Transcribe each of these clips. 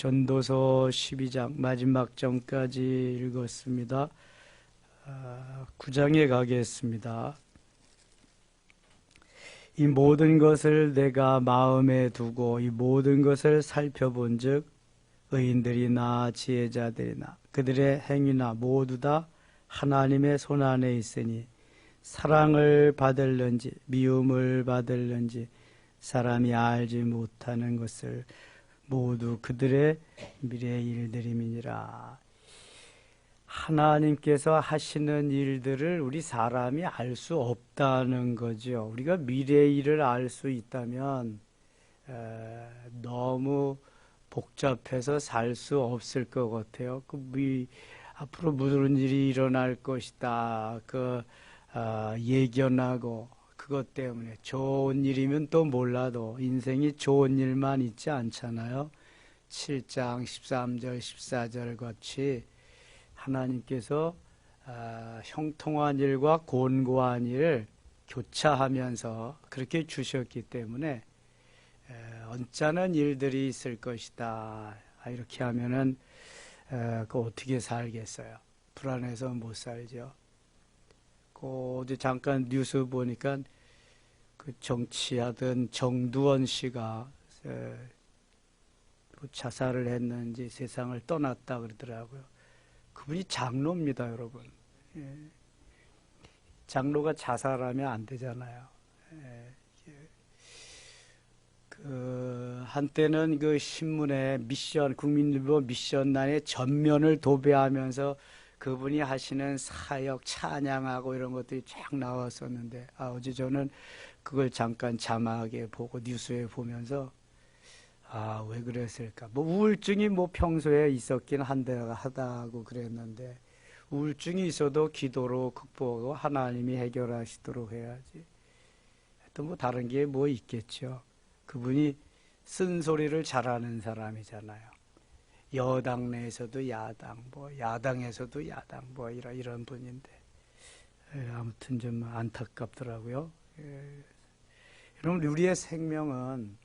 전도서 12장 마지막 절까지 읽었습니다. 9장에 가겠습니다. 이 모든 것을 내가 마음에 두고 이 모든 것을 살펴본 즉 의인들이나 지혜자들이나 그들의 행위나 모두 다 하나님의 손안에 있으니 사랑을 받을는지 미움을 받을는지 사람이 알지 못하는 것을 모두 그들의 미래의 일들임이니라. 하나님께서 하시는 일들을 우리 사람이 알 수 없다는 거죠. 우리가 미래의 일을 알 수 있다면 너무 복잡해서 살 수 없을 것 같아요. 앞으로 무슨 일이 일어날 것이다. 예견하고 그것 때문에 좋은 일이면 또 몰라도 인생이 좋은 일만 있지 않잖아요. 7장 13절 14절 같이 하나님께서 형통한 일과 곤고한 일을 교차하면서 그렇게 주셨기 때문에 언짢은 일들이 있을 것이다. 이렇게 하면은 어떻게 살겠어요? 불안해서 못 살죠. 어제 잠깐 뉴스 보니까 정치하던 정두원 씨가 자살을 했는지 세상을 떠났다 그러더라고요. 그분이 장로입니다, 여러분. 장로가 자살하면 안 되잖아요. 한때는 그 신문에 국민일보 미션란에 전면을 도배하면서 그분이 하시는 사역, 찬양하고 이런 것들이 쫙 나왔었는데, 어제 저는 그걸 잠깐 자막에 보고 뉴스에 보면서, 왜 그랬을까? 우울증이 평소에 있었긴 하다고 그랬는데, 우울증이 있어도 기도로 극복하고 하나님이 해결하시도록 해야지. 또 다른 게 있겠죠. 그분이 쓴소리를 잘하는 사람이잖아요. 여당 내에서도 야당, 야당에서도 야당, 이런 분인데, 아무튼 좀 안타깝더라고요. 여러분, 우리의 생명은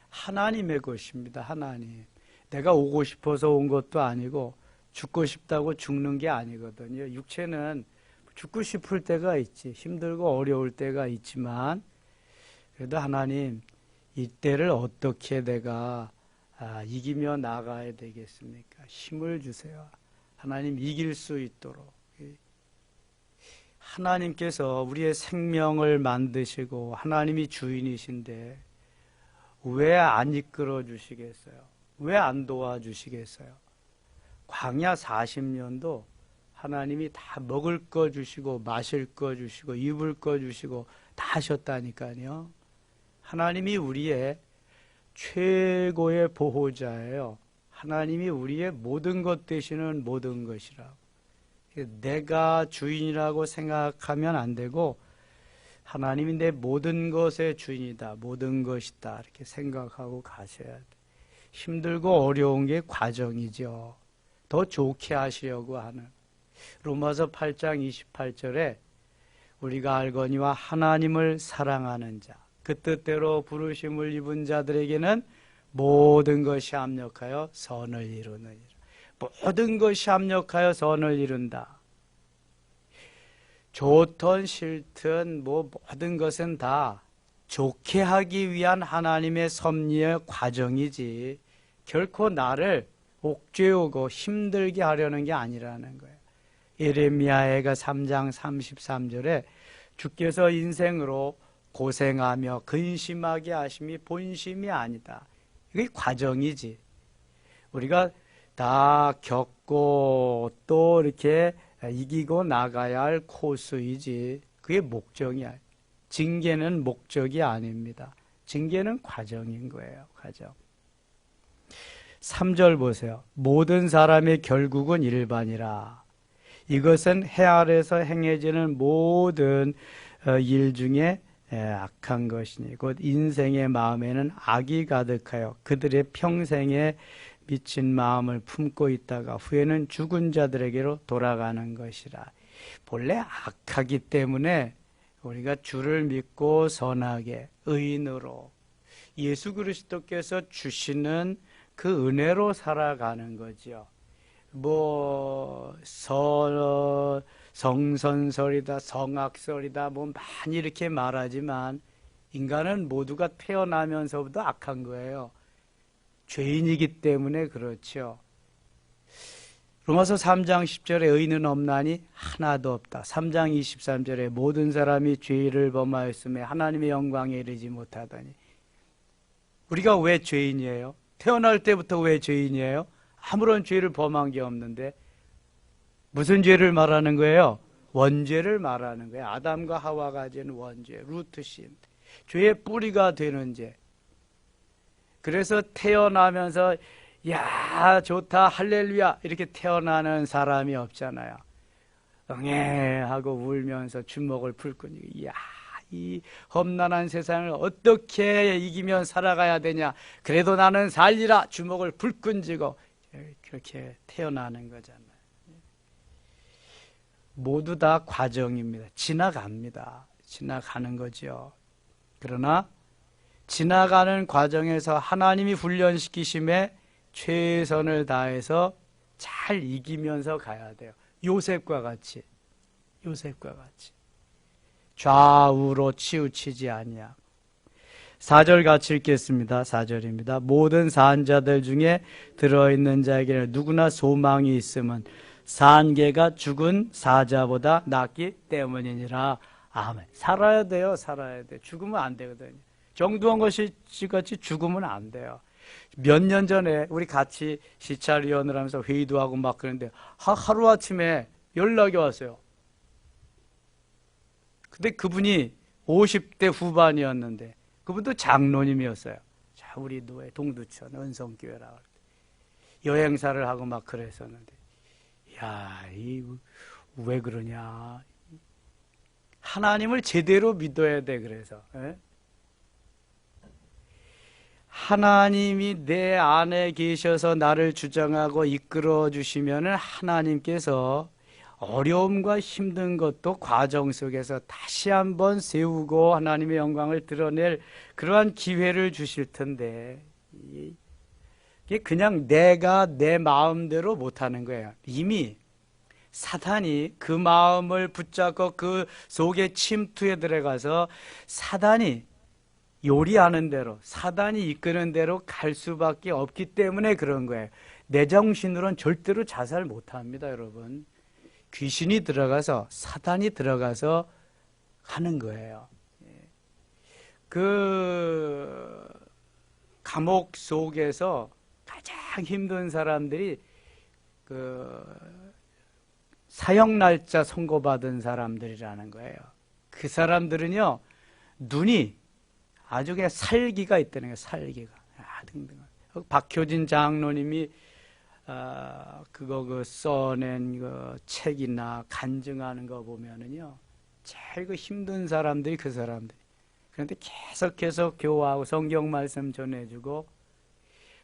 하나님의 것입니다. 하나님. 내가 오고 싶어서 온 것도 아니고, 죽고 싶다고 죽는 게 아니거든요. 육체는 죽고 싶을 때가 있지, 힘들고 어려울 때가 있지만, 그래도 하나님, 이때를 어떻게 내가 이기며 나가야 되겠습니까? 힘을 주세요. 하나님 이길 수 있도록. 하나님께서 우리의 생명을 만드시고 하나님이 주인이신데 왜 안 이끌어 주시겠어요? 왜 안 도와주시겠어요? 광야 40년도 하나님이 다 먹을 거 주시고 마실 거 주시고 입을 거 주시고 다 하셨다니까요. 하나님이 우리의 최고의 보호자예요. 하나님이 우리의 모든 것 되시는 모든 것이라고. 내가 주인이라고 생각하면 안 되고 하나님이 내 모든 것의 주인이다. 모든 것이다. 이렇게 생각하고 가셔야 돼. 힘들고 어려운 게 과정이죠. 더 좋게 하시려고 하는. 로마서 8장 28절에 우리가 알거니와 하나님을 사랑하는 자 그 뜻대로 부르심을 입은 자들에게는 모든 것이 합력하여 선을 이루느니라. 모든 것이 합력하여 선을 이룬다. 좋든 싫든 모든 것은 다 좋게 하기 위한 하나님의 섭리의 과정이지 결코 나를 옥죄우고 힘들게 하려는 게 아니라는 거예요. 예레미야가 3장 33절에 주께서 인생으로 고생하며 근심하게 하심이 본심이 아니다. 이게 과정이지. 우리가 다 겪고 또 이렇게 이기고 나가야 할 코스이지. 그게 목적이야. 징계는 목적이 아닙니다. 징계는 과정인 거예요. 과정. 3절 보세요. 모든 사람의 결국은 일반이라. 이것은 해 아래서 행해지는 모든 일 중에 악한 것이니 곧 인생의 마음에는 악이 가득하여 그들의 평생에 미친 마음을 품고 있다가 후에는 죽은 자들에게로 돌아가는 것이라. 본래 악하기 때문에 우리가 주를 믿고 선하게 의인으로 예수 그리스도께서 주시는 그 은혜로 살아가는 거죠. 성선설이다, 성악설이다, 많이 이렇게 말하지만 인간은 모두가 태어나면서부터 악한 거예요. 죄인이기 때문에 그렇죠. 로마서 3장 10절에 의인은 없나니 하나도 없다. 3장 23절에 모든 사람이 죄를 범하였음에 하나님의 영광에 이르지 못하다니. 우리가 왜 죄인이에요? 태어날 때부터 왜 죄인이에요? 아무런 죄를 범한 게 없는데 무슨 죄를 말하는 거예요? 원죄를 말하는 거예요. 아담과 하와가 지은 원죄, 루트신, 죄의 뿌리가 되는 죄. 그래서 태어나면서 야 좋다 할렐루야 이렇게 태어나는 사람이 없잖아요. 응애하고 울면서 주먹을 불끈 야 이 험난한 세상을 어떻게 이기면 살아가야 되냐, 그래도 나는 살리라 주먹을 불끈 쥐고 그렇게 태어나는 거잖아요. 모두 다 과정입니다. 지나갑니다. 지나가는 거죠. 그러나 지나가는 과정에서 하나님이 훈련시키심에 최선을 다해서 잘 이기면서 가야 돼요. 요셉과 같이 좌우로 치우치지 아니하고. 4절 같이 읽겠습니다. 4절입니다. 모든 산 자들 중에 들어있는 자에게는 누구나 소망이 있음은 산 개가 죽은 사자보다 낫기 때문이니라. 아멘. 살아야 돼요. 살아야 돼. 죽으면 안 되거든요. 정두환 씨 같이 죽으면 안 돼요. 몇 년 전에 우리 같이 시찰위원을 하면서 회의도 하고 막 그러는데 하루아침에 연락이 왔어요. 근데 그분이 50대 후반이었는데 그분도 장로님이었어요. 자, 우리 노예 동두천 은성교회라고 여행사를 하고 막 그랬었는데, 야, 왜 그러냐? 하나님을 제대로 믿어야 돼. 그래서 하나님이 내 안에 계셔서 나를 주장하고 이끌어 주시면은 하나님께서 어려움과 힘든 것도 과정 속에서 다시 한번 세우고 하나님의 영광을 드러낼 그러한 기회를 주실 텐데, 이게 그냥 내가 내 마음대로 못하는 거예요. 이미 사단이 그 마음을 붙잡고 그 속에 침투에 들어가서 사단이 요리하는 대로, 사단이 이끄는 대로 갈 수밖에 없기 때문에 그런 거예요. 내 정신으로는 절대로 자살 못합니다, 여러분. 귀신이 들어가서, 사단이 들어가서 하는 거예요. 그 감옥 속에서 가장 힘든 사람들이 그 사형 날짜 선고받은 사람들이라는 거예요. 그 사람들은요, 눈이 아주 그냥 살기가 있다는 거예요. 살기가. 등등. 박효진 장로님이 그거 써낸 그 책이나 간증하는 거 보면은요, 제일 그 힘든 사람들이 그 사람들. 그런데 계속해서 교화하고 성경 말씀 전해주고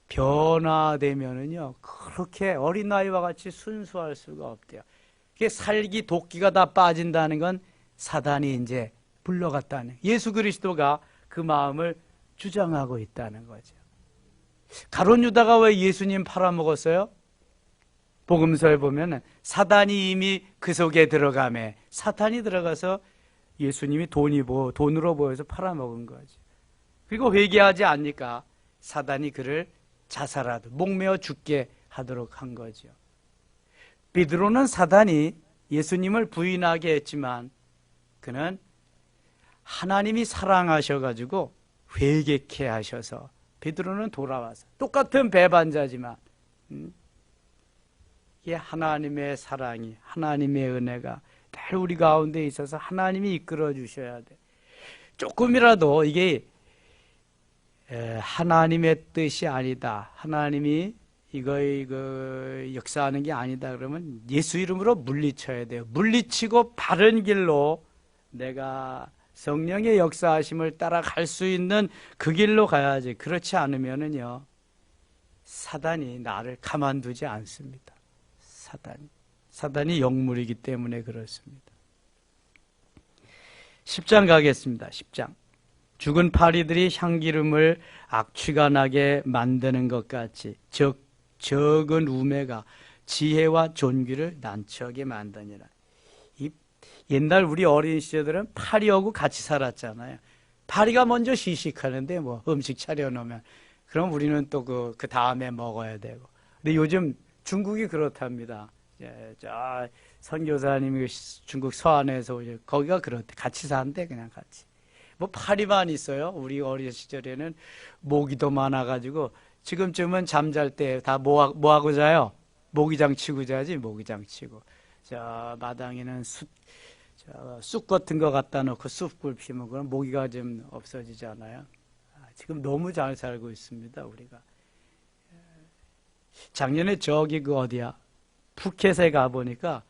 변화되면은요, 그렇게 어린아이와 같이 순수할 수가 없대요. 그게 살기 도끼가 다 빠진다는 건 사단이 이제 물러갔다는, 예수 그리스도가 그 마음을 주장하고 있다는 거죠. 가룟 유다가 왜 예수님 팔아먹었어요? 복음서에 보면 사단이 이미 그 속에 들어가매, 사탄이 들어가서 예수님이 돈으로 보여서 팔아먹은 거죠. 그리고 회개하지 않으니까 사단이 그를 자살하듯 목매어 죽게 하도록 한 거죠. 베드로는 사단이 예수님을 부인하게 했지만 그는 하나님이 사랑하셔가지고 회개케 하셔서 베드로는 돌아와서 똑같은 배반자지만 이게 하나님의 사랑이, 하나님의 은혜가 늘 우리 가운데 있어서 하나님이 이끌어 주셔야 돼. 조금이라도 이게 하나님의 뜻이 아니다, 하나님이 이거 역사하는 게 아니다 그러면 예수 이름으로 물리쳐야 돼요. 물리치고 바른 길로 내가 성령의 역사하심을 따라갈 수 있는 그 길로 가야지. 그렇지 않으면은요, 사단이 나를 가만두지 않습니다. 사단이 영물이기 때문에 그렇습니다. 10장 가겠습니다. 10장. 죽은 파리들이 향기름을 악취가 나게 만드는 것 같이 적은 우매가 지혜와 존귀를 난처하게 만드니라. 옛날 우리 어린 시절들은 파리하고 같이 살았잖아요. 파리가 먼저 시식하는데 뭐 음식 차려놓으면 그럼 우리는 또 그 다음에 먹어야 되고. 근데 요즘 중국이 그렇답니다. 저 선교사님이 중국 서안에서 오죠. 거기가 그렇대. 같이 산대 그냥 같이. 뭐 파리만 있어요. 우리 어린 시절에는 모기도 많아가지고 지금쯤은 잠잘 때 다 뭐 하고 자요? 모기장 치고 자지. 모기장 치고. 저 마당에는 쑥 같은 거 갖다 놓고 쑥불 피면 그럼 모기가 좀 없어지잖아요. 지금 너무 잘 살고 있습니다, 우리가. 작년에 저기 어디야? 푸켓에 가보니까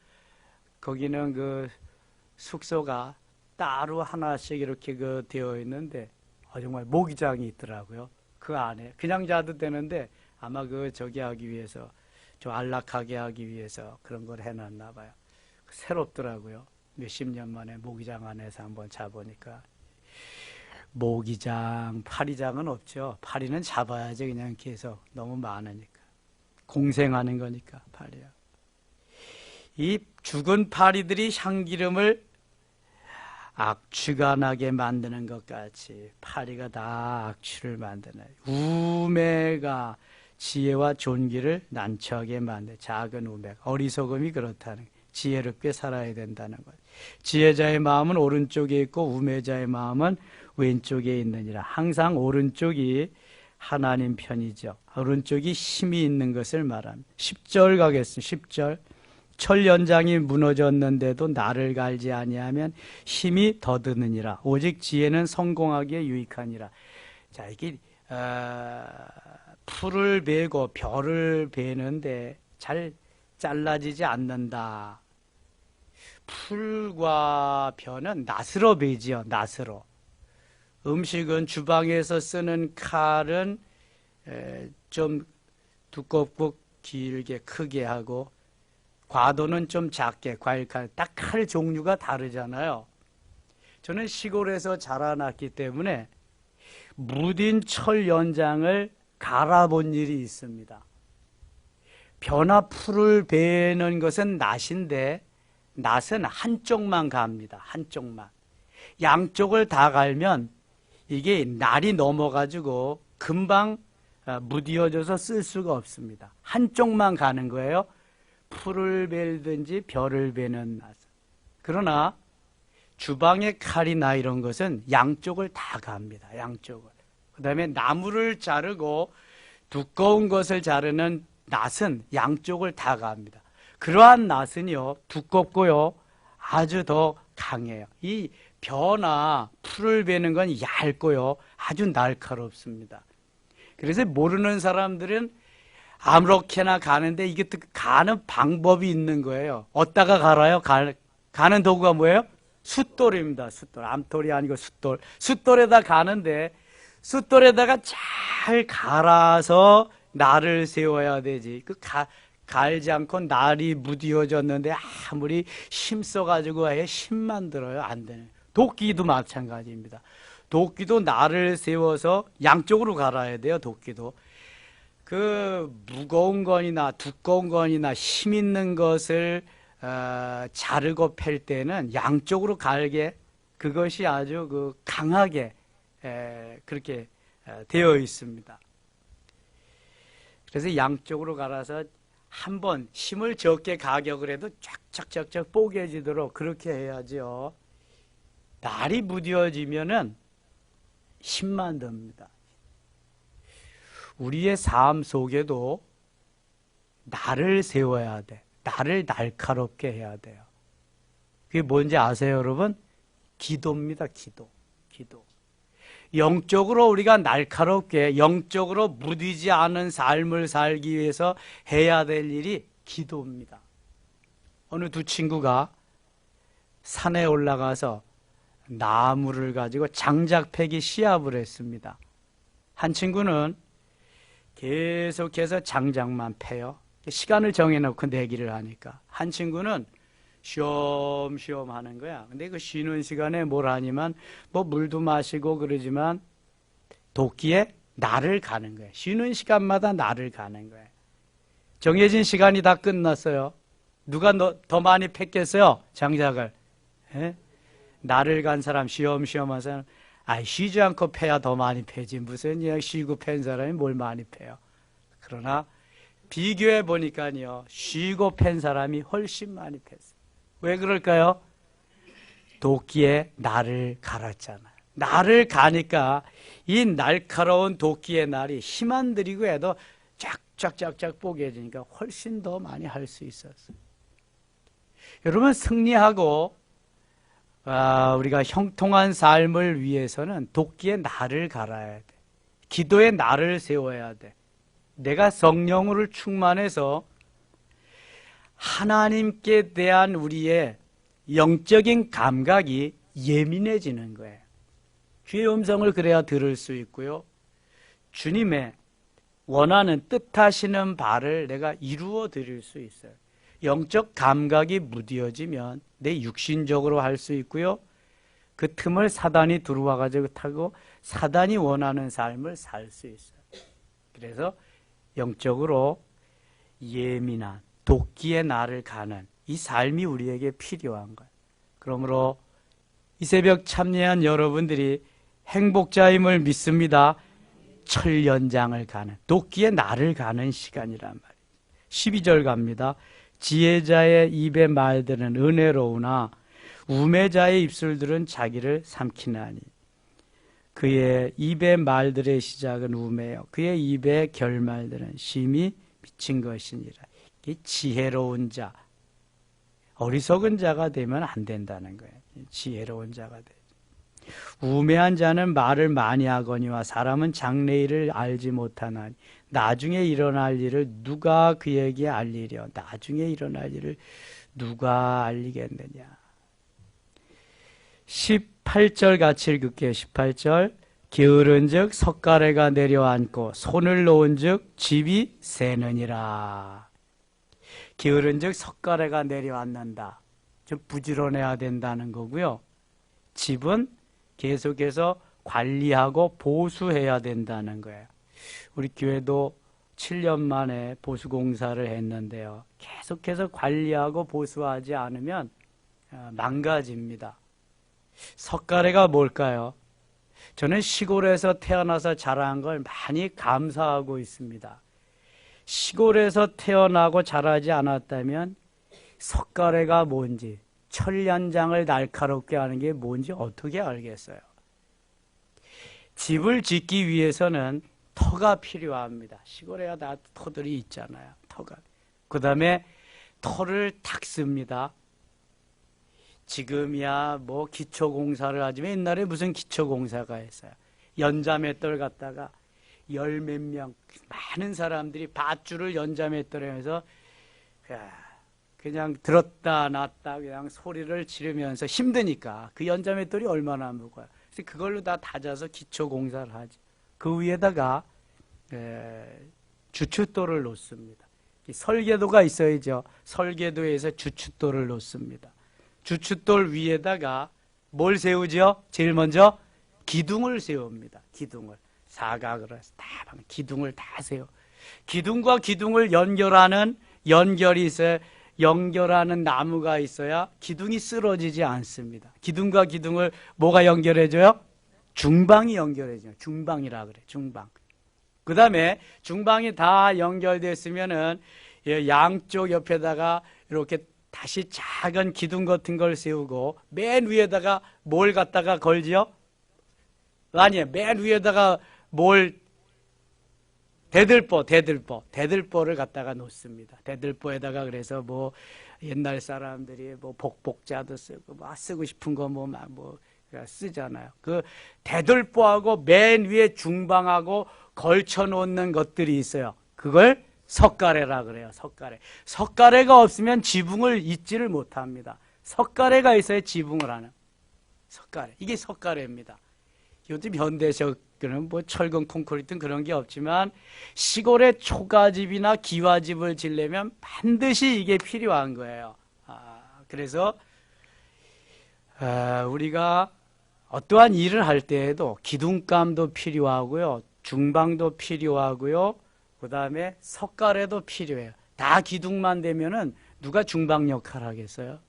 거기는 그 숙소가 따로 하나씩 이렇게 되어 있는데 정말 모기장이 있더라고요. 그 안에. 그냥 자도 되는데 아마 저기 하기 위해서 좀 안락하게 하기 위해서 그런 걸 해놨나 봐요. 새롭더라고요. 몇십 년 만에 모기장 안에서 한번 자보니까. 모기장, 파리장은 없죠. 파리는 잡아야지 그냥 계속 너무 많으니까. 공생하는 거니까 파리야. 이 죽은 파리들이 향기름을 악취가 나게 만드는 것 같이 파리가 다 악취를 만드네. 우매가 지혜와 존귀를 난처하게 만드네. 작은 우매가. 어리석음이 그렇다는 거예요. 지혜롭게 살아야 된다는 거예요. 지혜자의 마음은 오른쪽에 있고 우매자의 마음은 왼쪽에 있느니라. 항상 오른쪽이 하나님 편이죠. 오른쪽이 힘이 있는 것을 말합니다. 10절 가겠습니다. 10절. 철연장이 무너졌는데도 나를 갈지 아니하면 힘이 더드느니라. 오직 지혜는 성공하기에 유익하니라. 자, 이게 풀을 베고 벼를 베는데 잘 잘라지지 않는다. 풀과 벼는 낫으로 베지요. 낫으로. 음식은 주방에서 쓰는 칼은 좀 두껍고 길게 크게 하고 과도는 좀 작게 과일칼 딱 칼 종류가 다르잖아요. 저는 시골에서 자라났기 때문에 무딘 철 연장을 갈아본 일이 있습니다. 벼나 풀을 베는 것은 낫인데 낫은 한쪽만 갑니다. 한쪽만. 양쪽을 다 갈면 이게 날이 넘어가지고 금방 무디어져서 쓸 수가 없습니다. 한쪽만 가는 거예요. 풀을 베든지 벼를 베는 낫은. 그러나 주방의 칼이나 이런 것은 양쪽을 다 갑니다. 양쪽을. 그 다음에 나무를 자르고 두꺼운 것을 자르는 낫은 양쪽을 다 갑니다. 그러한 낫은요 두껍고요 아주 더 강해요. 이 벼나 풀을 베는 건 얇고요 아주 날카롭습니다. 그래서 모르는 사람들은 아무렇게나 가는데 이게 또 가는 방법이 있는 거예요. 어디다가 갈아요? 가는 도구가 뭐예요? 숫돌입니다. 숫돌. 암돌이 아니고 숫돌. 숫돌에다 가는데 숫돌에다가 잘 갈아서 날을 세워야 되지. 갈지 않고 날이 무디어졌는데 아무리 힘써가지고 아예 힘만 들어요. 안 되네. 도끼도 마찬가지입니다. 도끼도 날을 세워서 양쪽으로 갈아야 돼요. 도끼도. 무거운 건이나 두꺼운 건이나 힘 있는 것을 자르고 팰 때는 양쪽으로 갈게 그것이 아주 강하게 그렇게 되어 있습니다. 그래서 양쪽으로 갈아서 한번 힘을 적게 가격을 해도 쫙쫙쫙쫙 뽀개지도록 그렇게 해야죠. 날이 무뎌지면은 힘만 듭니다. 우리의 삶 속에도 나를 세워야 돼. 나를 날카롭게 해야 돼요. 그게 뭔지 아세요, 여러분? 기도입니다. 기도. 영적으로 우리가 날카롭게 영적으로 무디지 않은 삶을 살기 위해서 해야 될 일이 기도입니다. 어느 두 친구가 산에 올라가서 나무를 가지고 장작 패기 시합을 했습니다. 한 친구는 계속해서 장작만 패요. 시간을 정해놓고 내기를 하니까. 한 친구는 쉬엄쉬엄 하는 거야. 근데 그 쉬는 시간에 뭘 하니만 뭐 물도 마시고 그러지만 도끼에 날을 가는 거야. 쉬는 시간마다 날을 가는 거야. 정해진 시간이 다 끝났어요. 누가 더 많이 팼겠어요? 장작을. 예? 날을 간 사람, 쉬엄쉬엄 한 사람, 쉬지 않고 패야 더 많이 패지. 무슨 쉬고 팬 사람이 뭘 많이 패요. 그러나 비교해 보니까요, 쉬고 팬 사람이 훨씬 많이 팼어요. 왜 그럴까요? 도끼에 날을 갈았잖아요. 날을 가니까 이 날카로운 도끼의 날이 힘 안 들이고 해도 쫙쫙쫙쫙 뽀개지니까 훨씬 더 많이 할 수 있었어요. 여러분, 승리하고 우리가 형통한 삶을 위해서는 도끼의 날을 갈아야 돼. 기도의 날을 세워야 돼. 내가 성령으로 충만해서 하나님께 대한 우리의 영적인 감각이 예민해지는 거예요. 주의 음성을 그래야 들을 수 있고요. 주님의 원하는 뜻하시는 바를 내가 이루어 드릴 수 있어요. 영적 감각이 무뎌지면 내 육신적으로 할 수 있고요. 그 틈을 사단이 들어와 가지고 타고 사단이 원하는 삶을 살 수 있어요. 그래서 영적으로 예민한 도끼의 날을 가는 이 삶이 우리에게 필요한 거예요. 그러므로 이 새벽 참여한 여러분들이 행복자임을 믿습니다. 철연장을 가는 도끼의 날을 가는 시간이란 말이에요. 12절 갑니다. 지혜자의 입의 말들은 은혜로우나 우매자의 입술들은 자기를 삼키나니. 그의 입의 말들의 시작은 우매요. 그의 입의 결말들은 심히 미친 것이니라. 이 지혜로운 자, 어리석은 자가 되면 안 된다는 거예요. 지혜로운 자가 되죠. 우매한 자는 말을 많이 하거니와 사람은 장래일을 알지 못하나니. 나중에 일어날 일을 누가 그에게 알리려. 나중에 일어날 일을 누가 알리겠느냐. 18절 같이 읽을게요. 18절. 게으른 즉 석가래가 내려앉고 손을 놓은 즉 집이 새느니라. 게으른 즉 석가래가 내려앉는다. 좀 부지런해야 된다는 거고요. 집은 계속해서 관리하고 보수해야 된다는 거예요. 우리 교회도 7년 만에 보수공사를 했는데요. 계속해서 관리하고 보수하지 않으면 망가집니다. 석가래가 뭘까요? 저는 시골에서 태어나서 자란 걸 많이 감사하고 있습니다. 시골에서 태어나고 자라지 않았다면 석가래가 뭔지, 철연장을 날카롭게 하는 게 뭔지 어떻게 알겠어요? 집을 짓기 위해서는 터가 필요합니다. 시골에 다 터들이 있잖아요. 터가. 그 다음에 터를 닦습니다. 지금이야 뭐 기초공사를 하지만 옛날에 무슨 기초공사가 있어요. 연자맷돌 갖다가 열 몇 명 많은 사람들이 밧줄을 연자맷돌에 해서 그냥 들었다 놨다 그냥 소리를 지르면서 힘드니까 그 연자맷돌이 얼마나 무거워요. 그래서 그걸로 다 다져서 기초공사를 하죠. 그 위에다가 주춧돌을 놓습니다. 설계도가 있어야죠. 설계도에서 주춧돌을 놓습니다. 주춧돌 위에다가 뭘 세우죠? 제일 먼저 기둥을 세웁니다. 기둥을 사각으로 해서 다 기둥을 다 세워. 기둥과 기둥을 연결하는 연결이 있어요. 연결하는 나무가 있어야 기둥이 쓰러지지 않습니다. 기둥과 기둥을 뭐가 연결해줘요? 중방이 연결해줘요. 중방이라 그래. 중방. 그 다음에 중방이 다 연결됐으면은 양쪽 옆에다가 이렇게 다시 작은 기둥 같은 걸 세우고 맨 위에다가 뭘 갖다가 걸지요? 아니에요. 맨 위에다가 뭘 대들보를 갖다가 놓습니다. 대들보에다가 그래서 뭐 옛날 사람들이 뭐 복복자도 쓰고 뭐 쓰고 싶은 거 뭐 쓰잖아요. 그 대들보하고 맨 위에 중방하고 걸쳐 놓는 것들이 있어요. 그걸 석가래라 그래요. 석가래. 석가래가 없으면 지붕을 잇지를 못합니다. 석가래가 있어야 지붕을 하는. 석가래. 이게 석가래입니다. 요즘 현대적은 뭐 철근 콘크리트는 그런 게 없지만 시골에 초가집이나 기와집을 지려면 반드시 이게 필요한 거예요. 그래서 우리가 어떠한 일을 할 때에도 기둥감도 필요하고요, 중방도 필요하고요, 그 다음에 석가래도 필요해요. 다 기둥만 되면은 누가 중방 역할 하겠어요?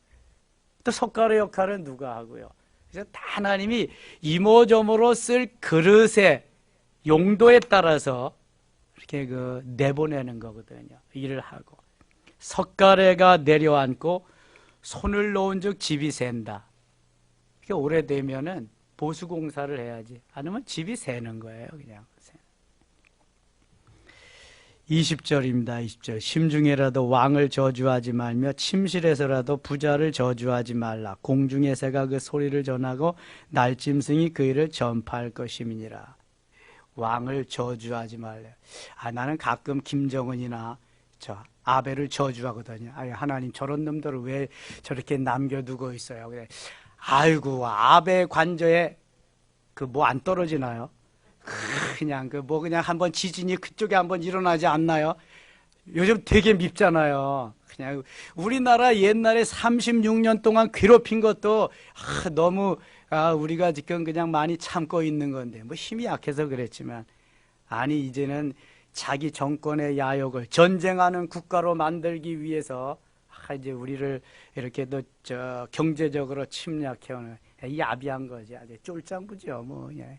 또 석가래 역할은 누가 하고요? 그래서 다 하나님이 이모저모로 쓸 그릇의 용도에 따라서 이렇게 내보내는 거거든요. 일을 하고. 석가래가 내려앉고 손을 놓은즉 집이 샌다. 이게 오래되면은 보수공사를 해야지. 아니면 집이 새는 거예요, 그냥. 20절입니다. 20절. 심중에라도 왕을 저주하지 말며 침실에서라도 부자를 저주하지 말라. 공중의 새가 그 소리를 전하고 날짐승이 그 일을 전파할 것임이니라. 왕을 저주하지 말래. 나는 가끔 김정은이나 아베를 저주하거든요. 하나님 저런 놈들을 왜 저렇게 남겨두고 있어요. 그래. 아이고, 아베 관저에 뭐 안 떨어지나요? 그냥 그냥 한번 지진이 그쪽에 한번 일어나지 않나요? 요즘 되게 밉잖아요. 그냥 우리나라 옛날에 36년 동안 괴롭힌 것도 너무 우리가 지금 그냥 많이 참고 있는 건데 힘이 약해서 그랬지만 이제는 자기 정권의 야욕을 전쟁하는 국가로 만들기 위해서 이제 우리를 이렇게 경제적으로 침략해오는 야비한 거지. 아주 쫄짱부죠. 예.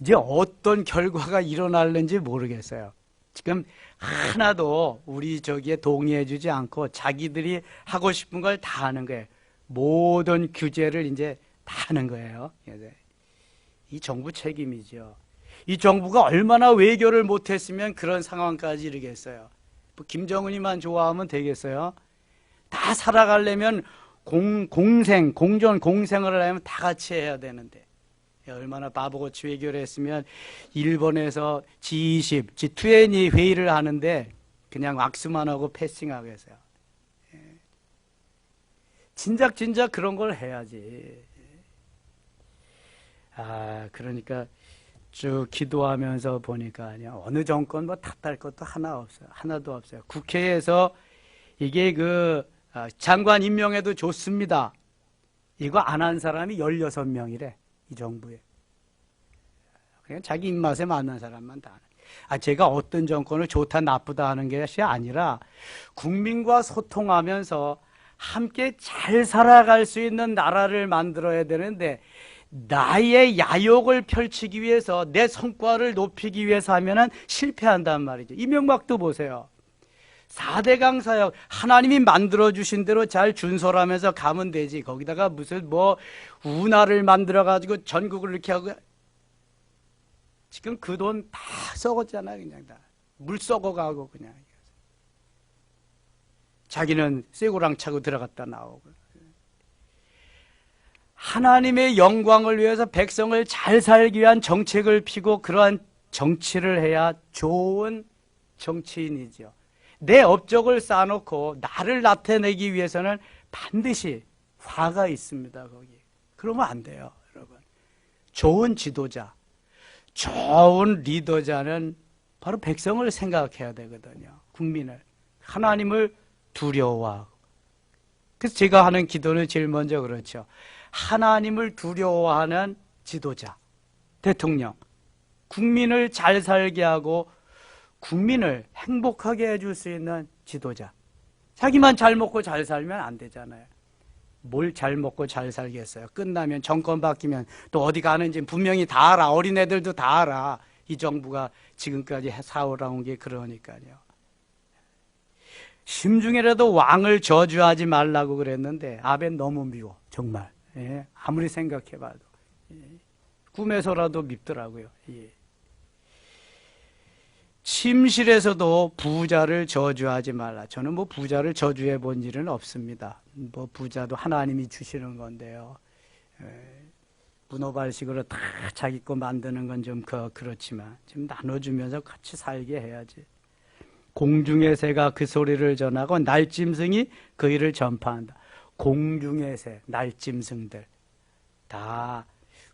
이제 어떤 결과가 일어날는지 모르겠어요. 지금 하나도 우리 저기에 동의해주지 않고 자기들이 하고 싶은 걸 다 하는 거예요. 모든 규제를 이제 다 하는 거예요. 이 정부 책임이죠. 이 정부가 얼마나 외교를 못했으면 그런 상황까지 이르겠어요. 김정은이만 좋아하면 되겠어요? 다 살아가려면 공생을 하려면 다 같이 해야 되는데 얼마나 바보같이 외교를 했으면 일본에서 G20, G20 회의를 하는데 그냥 악수만 하고 패싱하고 했어요. 진작 그런 걸 해야지. 그러니까 쭉 기도하면서 보니까 어느 정권 탓할 것도 하나도 없어요. 국회에서 이게 장관 임명해도 좋습니다. 이거 안 한 사람이 16명이래. 이 정부에. 그냥 자기 입맛에 맞는 사람만 다 하는. 제가 어떤 정권을 좋다 나쁘다 하는 것이 아니라 국민과 소통하면서 함께 잘 살아갈 수 있는 나라를 만들어야 되는데 나의 야욕을 펼치기 위해서 내 성과를 높이기 위해서 하면은 실패한단 말이죠. 이명박도 보세요. 4대강 사역 하나님이 만들어주신 대로 잘 준설하면서 가면 되지. 거기다가 무슨 운하를 만들어가지고 전국을 이렇게 하고 지금 그 돈 다 썩었잖아요. 그냥 다 물 썩어가고 그냥 자기는 쇠고랑 차고 들어갔다 나오고. 하나님의 영광을 위해서 백성을 잘 살기 위한 정책을 피고 그러한 정치를 해야 좋은 정치인이죠. 내 업적을 쌓아놓고 나를 나타내기 위해서는 반드시 화가 있습니다. 거기. 그러면 안 돼요, 여러분. 좋은 지도자, 좋은 리더자는 바로 백성을 생각해야 되거든요. 국민을. 하나님을 두려워하고. 그래서 제가 하는 기도는 제일 먼저 그렇죠. 하나님을 두려워하는 지도자, 대통령, 국민을 잘 살게 하고 국민을 행복하게 해줄 수 있는 지도자. 자기만 잘 먹고 잘 살면 안 되잖아요. 뭘 잘 먹고 잘 살겠어요. 끝나면 정권 바뀌면 또 어디 가는지 분명히 다 알아. 어린애들도 다 알아. 이 정부가 지금까지 사오라온 게 그러니까요. 심중에라도 왕을 저주하지 말라고 그랬는데 아벤 너무 미워. 정말. 예, 아무리 생각해봐도. 예, 꿈에서라도 밉더라고요. 예. 침실에서도 부자를 저주하지 말라. 저는 부자를 저주해 본 일은 없습니다. 부자도 하나님이 주시는 건데요. 문어발식으로 다 자기 거 만드는 건 좀 그렇지만 좀 나눠주면서 같이 살게 해야지. 공중의 새가 그 소리를 전하고 날짐승이 그 일을 전파한다. 공중의 새, 날짐승들 다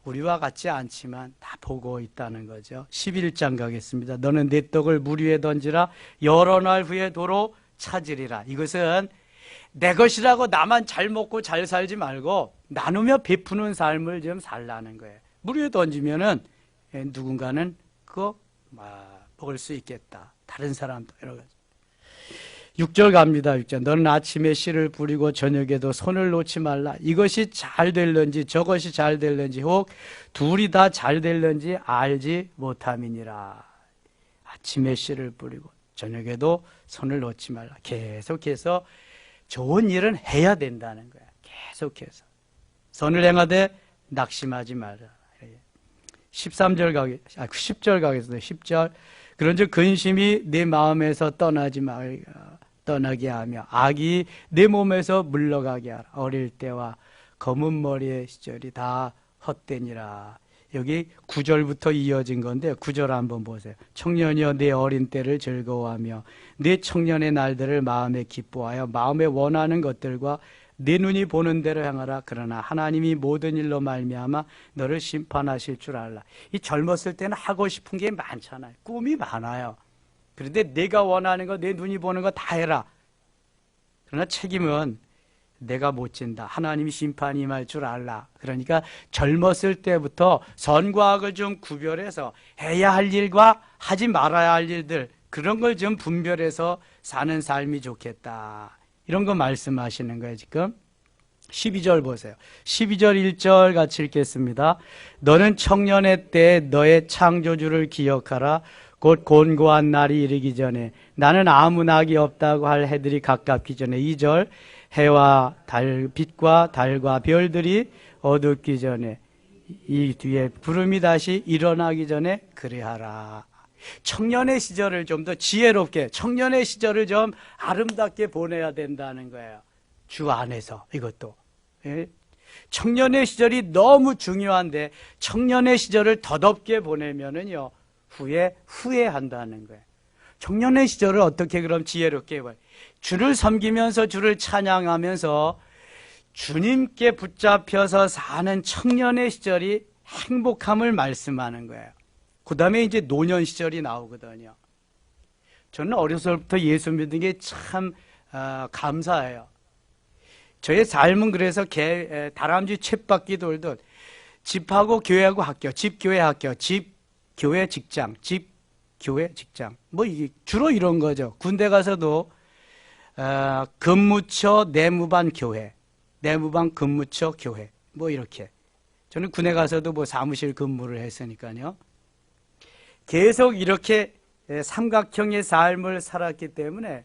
우리와 같지 않지만 다 보고 있다는 거죠. 11장 가겠습니다. 너는 내 떡을 물 위에 던지라. 여러 날 후에 도로 찾으리라. 이것은 내 것이라고 나만 잘 먹고 잘 살지 말고 나누며 베푸는 삶을 좀 살라는 거예요. 물 위에 던지면은 누군가는 그거 먹을 수 있겠다. 다른 사람도 여러 가지. 6절 갑니다. 6절. 너는 아침에 씨를 뿌리고 저녁에도 손을 놓지 말라. 이것이 잘 될는지 저것이 잘 될는지 혹 둘이 다 잘 될는지 알지 못함이니라. 아침에 씨를 뿌리고 저녁에도 손을 놓지 말라. 계속해서 좋은 일은 해야 된다는 거야. 계속해서. 선을 행하되 낙심하지 말라. 10절 가겠습니다. 10절. 그런즉 근심이 내 마음에서 떠나게 하며 악이 내 몸에서 물러가게 하라. 어릴 때와 검은 머리의 시절이 다 헛되니라. 여기 9절부터 이어진 건데 9절 한번 보세요. 청년이여 내 어린 때를 즐거워하며 내 청년의 날들을 마음에 기뻐하여 마음에 원하는 것들과 내 눈이 보는 대로 행하라. 그러나 하나님이 모든 일로 말미암아 너를 심판하실 줄 알라. 이 젊었을 때는 하고 싶은 게 많잖아요. 꿈이 많아요. 그런데 내가 원하는 거, 내 눈이 보는 거 다 해라. 그러나 책임은 내가 못 진다. 하나님이 심판이 임할 줄 알라. 그러니까 젊었을 때부터 선과 악을 좀 구별해서 해야 할 일과 하지 말아야 할 일들, 그런 걸 좀 분별해서 사는 삶이 좋겠다. 이런 거 말씀하시는 거예요, 지금. 12절 보세요. 12절 1절 같이 읽겠습니다. 너는 청년의 때에 너의 창조주를 기억하라. 곧 곤고한 날이 이르기 전에 나는 아무 낙이 없다고 할 해들이 가깝기 전에. 2절 해와 달, 빛과 달과 별들이 어둡기 전에 이 뒤에 구름이 다시 일어나기 전에 그리하라. 청년의 시절을 좀 더 지혜롭게, 청년의 시절을 좀 아름답게 보내야 된다는 거예요. 주 안에서. 이것도 청년의 시절이 너무 중요한데 청년의 시절을 덧없게 보내면은요 후에 후회한다는 거예요. 청년의 시절을 어떻게 그럼 지혜롭게 해봐요. 주를 섬기면서 주를 찬양하면서 주님께 붙잡혀서 사는 청년의 시절이 행복함을 말씀하는 거예요. 그 다음에 이제 노년 시절이 나오거든요. 저는 어려서부터 예수 믿는 게 참 감사해요. 저의 삶은 그래서 다람쥐 쳇바퀴 돌듯 집하고 교회하고 학교, 집, 교회, 학교, 집, 교회, 직장, 집, 교회, 직장. 뭐 이게 주로 이런 거죠. 군대 가서도 근무처, 내무반, 교회, 내무반, 근무처, 교회. 뭐 이렇게. 저는 군에 가서도 뭐 사무실 근무를 했으니까요. 계속 이렇게 삼각형의 삶을 살았기 때문에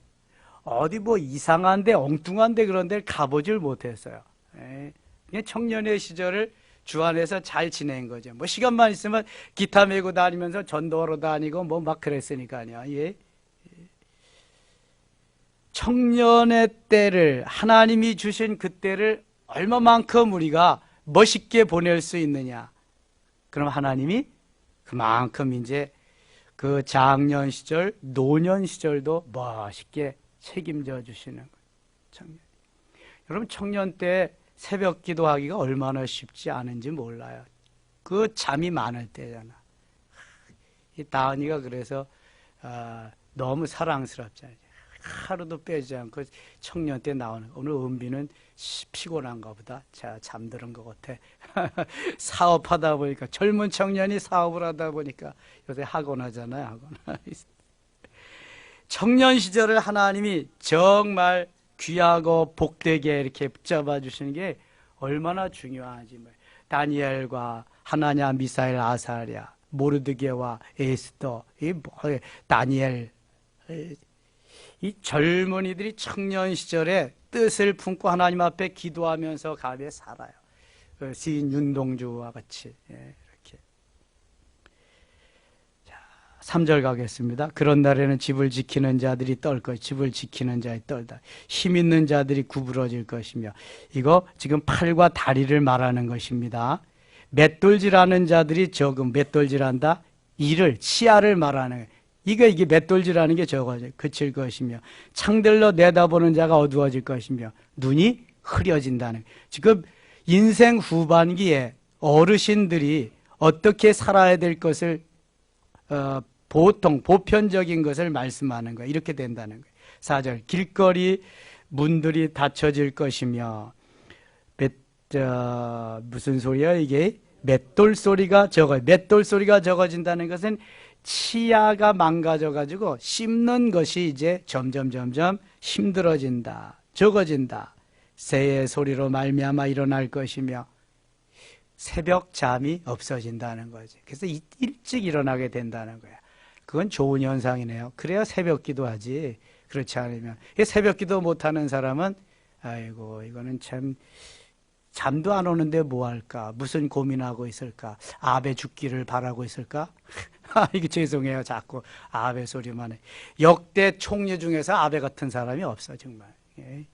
어디 뭐 이상한데 엉뚱한데 그런 데를 가보질 못했어요. 그냥 청년의 시절을 주 안에서 잘 지낸 거죠. 뭐 시간만 있으면 기타 메고 다니면서 전도하러 다니고 뭐 막 그랬으니까요. 예. 청년의 때를, 하나님이 주신 그 때를 얼마만큼 우리가 멋있게 보낼 수 있느냐. 그럼 하나님이 그만큼 이제 그 장년 시절, 노년 시절도 멋있게 책임져 주시는 거예요. 청년. 여러분 청년 때 새벽 기도하기가 얼마나 쉽지 않은지 몰라요. 그 잠이 많을 때잖아. 이 다은이가 그래서 너무 사랑스럽잖아요. 하루도 빼지 않고 청년 때 나오는 거. 오늘 은비는 피곤한가 보다. 자, 잠드는 것 같아. 사업하다 보니까 젊은 청년이 사업을 하다 보니까 요새 학원 하잖아요. 학원. 청년 시절을 하나님이 정말 귀하고 복되게 이렇게 붙잡아 주시는 게 얼마나 중요한지. 다니엘과 하나냐, 미사엘, 아사랴, 모르드게와 에스더, 다니엘, 이 젊은이들이 청년 시절에 뜻을 품고 하나님 앞에 기도하면서 가며 살아요. 시인 윤동주와 같이 이렇게. 자, 3절 가겠습니다. 그런 날에는 집을 지키는 자들이 떨 것, 집을 지키는 자의 떨다. 힘 있는 자들이 구부러질 것이며. 이거 지금 팔과 다리를 말하는 것입니다. 맷돌질하는 자들이 적음, 맷돌질한다. 일을, 치아를 말하는 거예요. 이게 맷돌질하는 게 저거죠. 그칠 것이며 창들로 내다보는 자가 어두워질 것이며 눈이 흐려진다는. 지금 인생 후반기에 어르신들이 어떻게 살아야 될 것을 보통 보편적인 것을 말씀하는 거예요. 이렇게 된다는 거예요. 4절 길거리 문들이 닫혀질 것이며 무슨 소리야 이게? 맷돌 소리가 적어진다는 것은 치아가 망가져가지고 씹는 것이 이제 점점 힘들어진다, 적어진다. 새의 소리로 말미암아 일어날 것이며 새벽 잠이 없어진다는 거지. 그래서 일찍 일어나게 된다는 거야. 그건 좋은 현상이네요. 그래야 새벽 기도하지. 그렇지 않으면 새벽 기도 못하는 사람은 아이고 이거는 참 잠도 안 오는데 뭐 할까? 무슨 고민하고 있을까? 아베 죽기를 바라고 있을까? 이게 죄송해요. 자꾸 아베 소리만 해. 역대 총리 중에서 아베 같은 사람이 없어 정말. 예.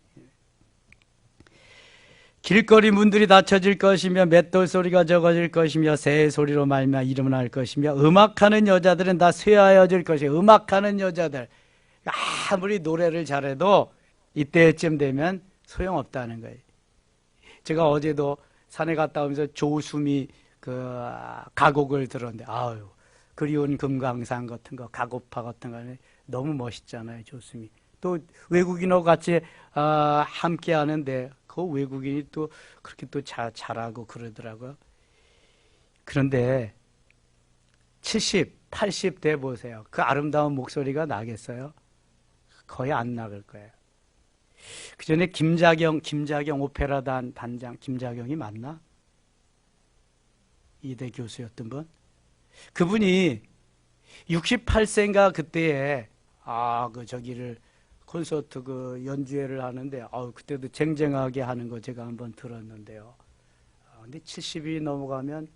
길거리 문들이 닫혀질 것이며 맷돌 소리가 적어질 것이며 새의 소리로 말미암아 일어날 것이며 음악하는 여자들은 다 쇠하여질 것이에요. 음악하는 여자들 아무리 노래를 잘해도 이때쯤 되면 소용없다는 거예요. 제가 어제도 산에 갔다 오면서 조수미 그 가곡을 들었는데 아유 그리운 금강산 같은 거 가고파 같은 거 너무 멋있잖아요. 조수미. 또 외국인하고 같이 함께 하는데 그 외국인이 또 그렇게 또 잘하고 그러더라고요. 그런데 70, 80 돼 보세요. 그 아름다운 목소리가 나겠어요? 거의 안 나갈 거예요. 그 전에 김자경 오페라단 단장 김자경이 맞나? 이대 교수였던 분. 그분이 68세인가 그때에 저기를 콘서트 그 연주회를 하는데 그때도 쟁쟁하게 하는 거 제가 한번 들었는데요. 근데 70이 넘어가면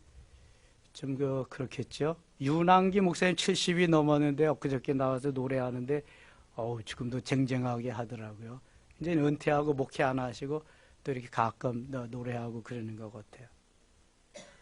좀 그렇겠죠. 윤항기 목사님 70이 넘었는데 엊그저께 나와서 노래하는데 지금도 쟁쟁하게 하더라고요. 이제 은퇴하고 목회 안 하시고 또 이렇게 가끔 노래하고 그러는 것 같아요.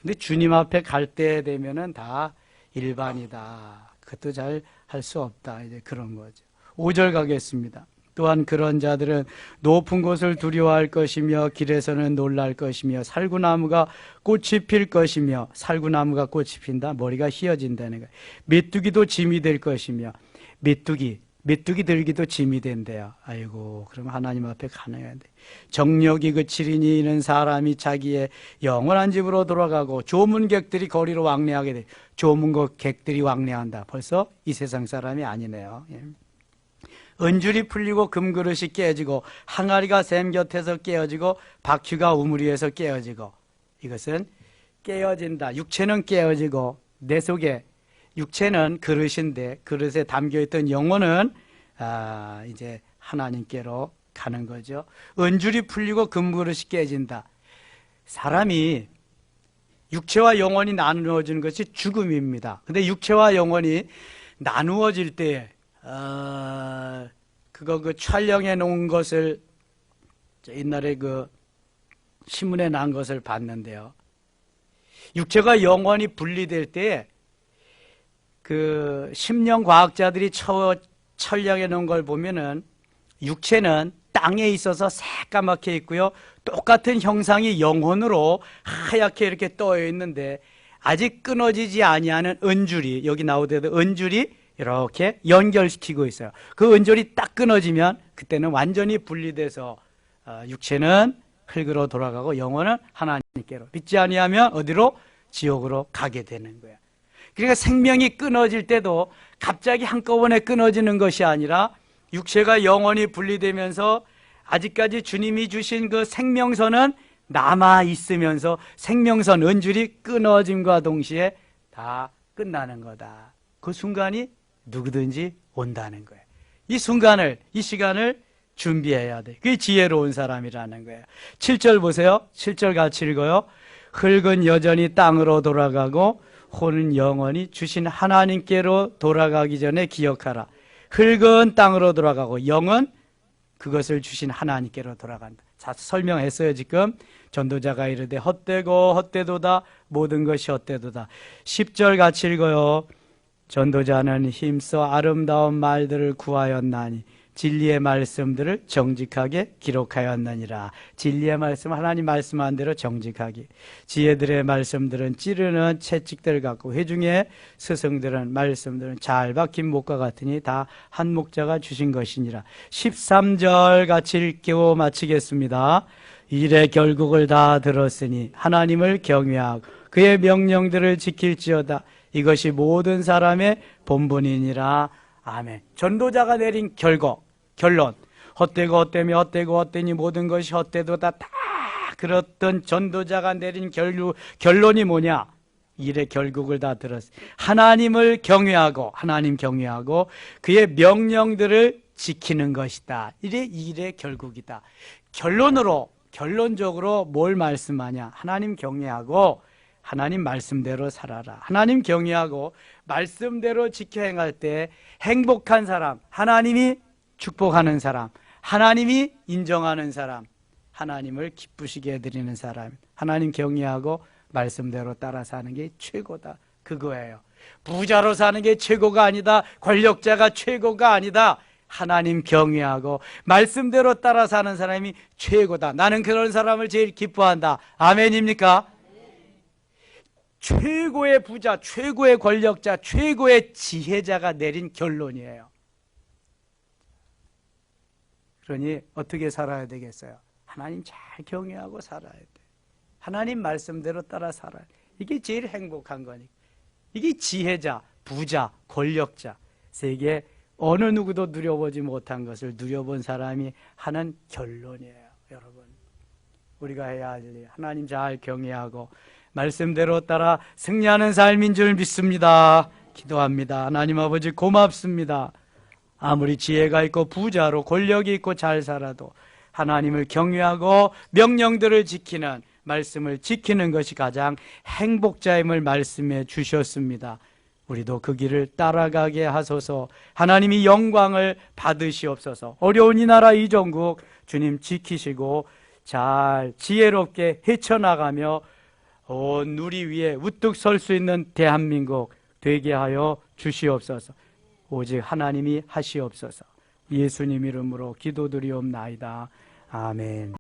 근데 주님 앞에 갈 때 되면은 다 일반이다. 그것도 잘 할 수 없다. 이제 그런 거죠. 5절 가겠습니다. 또한 그런 자들은 높은 곳을 두려워할 것이며 길에서는 놀랄 것이며 살구나무가 꽃이 필 것이며 살구나무가 꽃이 핀다. 머리가 휘어진다는 거예요. 메뚜기도 짐이 될 것이며 메뚜기 들기도 짐이 된대요. 아이고, 그럼 하나님 앞에 가능해야 돼. 정력이 그치리니 이는 사람이 자기의 영원한 집으로 돌아가고 조문객들이 거리로 왕래하게 돼. 조문객들이 왕래한다. 벌써 이 세상 사람이 아니네요. 예. 은줄이 풀리고 금그릇이 깨어지고 항아리가 샘 곁에서 깨어지고 바퀴가 우물 위에서 깨어지고 이것은 깨어진다. 육체는 깨어지고 내 속에 육체는 그릇인데 그릇에 담겨있던 영혼은 이제 하나님께로 가는 거죠. 은줄이 풀리고 금그릇이 깨진다. 사람이 육체와 영혼이 나누어지는 것이 죽음입니다. 근데 육체와 영혼이 나누어질 때 그 촬영해 놓은 것을 옛날에 그 신문에 난 것을 봤는데요. 육체가 영혼이 분리될 때 그 심령 과학자들이 촬영해 놓은 걸 보면은 육체는 땅에 있어서 새까맣게 있고요. 똑같은 형상이 영혼으로 하얗게 이렇게 떠 있는데 아직 끊어지지 아니하는 은줄이 여기 나오더라도 은줄이 이렇게 연결시키고 있어요. 그 은줄이 딱 끊어지면 그때는 완전히 분리돼서 육체는 흙으로 돌아가고 영혼은 하나님께로 믿지 아니하면 어디로? 지옥으로 가게 되는 거예요. 그러니까 생명이 끊어질 때도 갑자기 한꺼번에 끊어지는 것이 아니라 육체가 영원히 분리되면서 아직까지 주님이 주신 그 생명선은 남아 있으면서 생명선 은줄이 끊어짐과 동시에 다 끝나는 거다. 그 순간이 누구든지 온다는 거예요. 이 순간을, 이 시간을 준비해야 돼. 그게 지혜로운 사람이라는 거예요. 7절 보세요. 7절 같이 읽어요. 흙은 여전히 땅으로 돌아가고 혼은 영원히 주신 하나님께로 돌아가기 전에 기억하라. 흙은 땅으로 돌아가고 영은 그것을 주신 하나님께로 돌아간다. 자, 설명했어요. 지금 전도자가 이르되 헛되고 헛되도다 모든 것이 헛되도다. 10절 같이 읽어요. 전도자는 힘써 아름다운 말들을 구하였나니 진리의 말씀들을 정직하게 기록하였느니라. 진리의 말씀, 하나님 말씀한 대로 정직하게. 지혜들의 말씀들은 찌르는 채찍들 같고 회중의 스승들은 말씀들은 잘 박힌 목과 같으니 다 한 목자가 주신 것이니라. 13절 같이 읽고 마치겠습니다. 일의 결국을 다 들었으니 하나님을 경외하고 그의 명령들을 지킬지어다. 이것이 모든 사람의 본분이니라. 아멘. 전도자가 내린 결론. 헛되고 헛되며 헛되고 헛되니 모든 것이 헛되도다. 다 그렇던 전도자가 내린 결론이 뭐냐? 일의 결국을 다 들었어요. 하나님 경외하고 그의 명령들을 지키는 것이다. 이게 일의 결국이다. 결론적으로 뭘 말씀하냐? 하나님 경외하고 하나님 말씀대로 살아라. 하나님 경외하고 말씀대로 지켜 행할 때 행복한 사람, 하나님이 축복하는 사람, 하나님이 인정하는 사람, 하나님을 기쁘시게 해드리는 사람, 하나님 경외하고 말씀대로 따라 사는 게 최고다. 그거예요. 부자로 사는 게 최고가 아니다. 권력자가 최고가 아니다. 하나님 경외하고 말씀대로 따라 사는 사람이 최고다. 나는 그런 사람을 제일 기뻐한다. 아멘입니까? 최고의 부자, 최고의 권력자, 최고의 지혜자가 내린 결론이에요. 그러니 어떻게 살아야 되겠어요? 하나님 잘 경외하고 살아야 돼. 하나님 말씀대로 따라 살아야 돼. 이게 제일 행복한 거니까. 이게 지혜자, 부자, 권력자, 세계 어느 누구도 누려보지 못한 것을 누려본 사람이 하는 결론이에요. 여러분, 우리가 해야 할 일, 하나님 잘 경외하고 말씀대로 따라 승리하는 삶인 줄 믿습니다. 기도합니다. 하나님 아버지 고맙습니다. 아무리 지혜가 있고 부자로 권력이 있고 잘 살아도 하나님을 경외하고 명령들을 지키는, 말씀을 지키는 것이 가장 행복자임을 말씀해 주셨습니다. 우리도 그 길을 따라가게 하소서. 하나님이 영광을 받으시옵소서. 어려운 이 나라 이 전국 주님 지키시고 잘 지혜롭게 헤쳐나가며 온 누리 위에 우뚝 설 수 있는 대한민국 되게 하여 주시옵소서. 오직 하나님이 하시옵소서. 예수님 이름으로 기도드리옵나이다. 아멘.